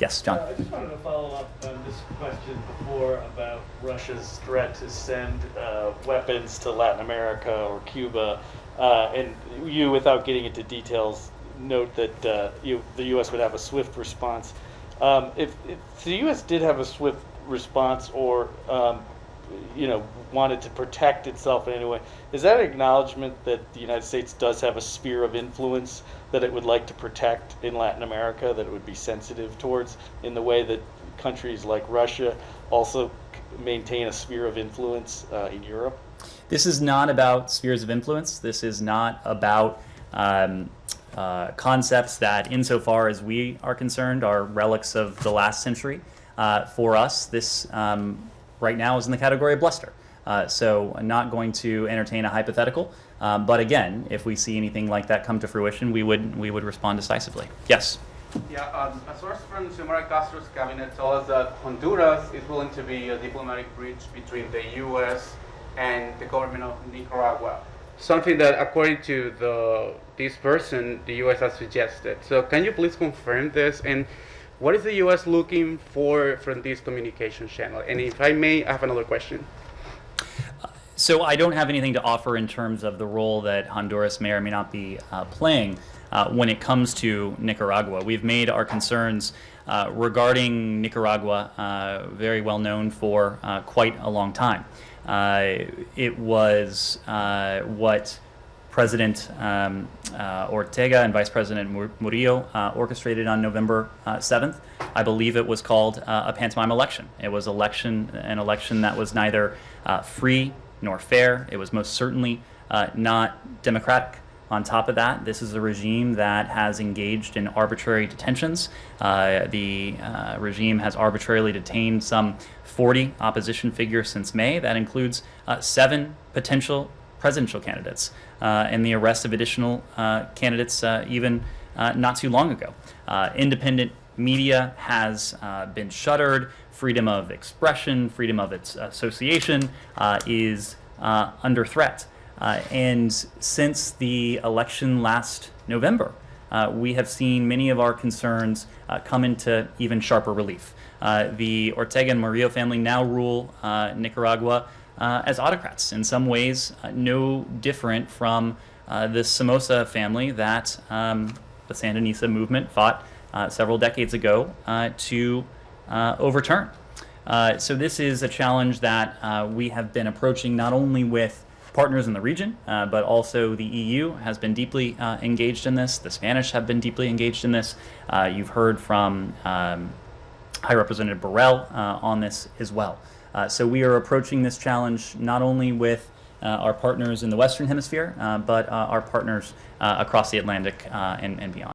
Yes, John. I just wanted to follow up on this question before about Russia's threat to send weapons to Latin America or Cuba. And you, without getting into details, note that the U.S. would have a swift response. If the U.S. did have a swift response or wanted to protect itself in any way, is that an acknowledgement that the United States does have a sphere of influence that it would like to protect in Latin America, that it would be sensitive towards, in the way that countries like Russia also maintain a sphere of influence in Europe? This is not about spheres of influence. This is not about concepts that, insofar as we are concerned, are relics of the last century. For us, this right now is in the category of bluster. So I'm not going to entertain a hypothetical. But again, if we see anything like that come to fruition, we would respond decisively. Yes? Yeah, a source from Xiomara Castro's cabinet told us that Honduras is willing to be a diplomatic bridge between the U.S. and the government of Nicaragua. Something that, according to this person, the U.S. has suggested. So can you please confirm this? And what is the U.S. looking for from this communication channel? And if I may, I have another question. So I don't have anything to offer in terms of the role that Honduras may or may not be playing when it comes to Nicaragua. We've made our concerns regarding Nicaragua very well known for quite a long time. It was what President Ortega and Vice President Murillo orchestrated on November 7th. I believe it was called a pantomime election. It was an election that was neither free nor fair. It was most certainly not democratic. On top of that, this is a regime that has engaged in arbitrary detentions. The regime has arbitrarily detained some 40 opposition figures since May. That includes 7 potential presidential candidates and the arrest of additional candidates even not too long ago. Independent media has been shuttered. Freedom of expression, freedom of its association is under threat. And since the election last November, we have seen many of our concerns come into even sharper relief. The Ortega and Murillo family now rule Nicaragua as autocrats, in some ways no different from the Somoza family that the Sandinista movement fought several decades ago to overturn. So this is a challenge that we have been approaching not only with partners in the region, but also the EU has been deeply engaged in this. The Spanish have been deeply engaged in this. You've heard from High Representative Borrell on this as well. So we are approaching this challenge not only with our partners in the Western Hemisphere, but our partners across the Atlantic and beyond.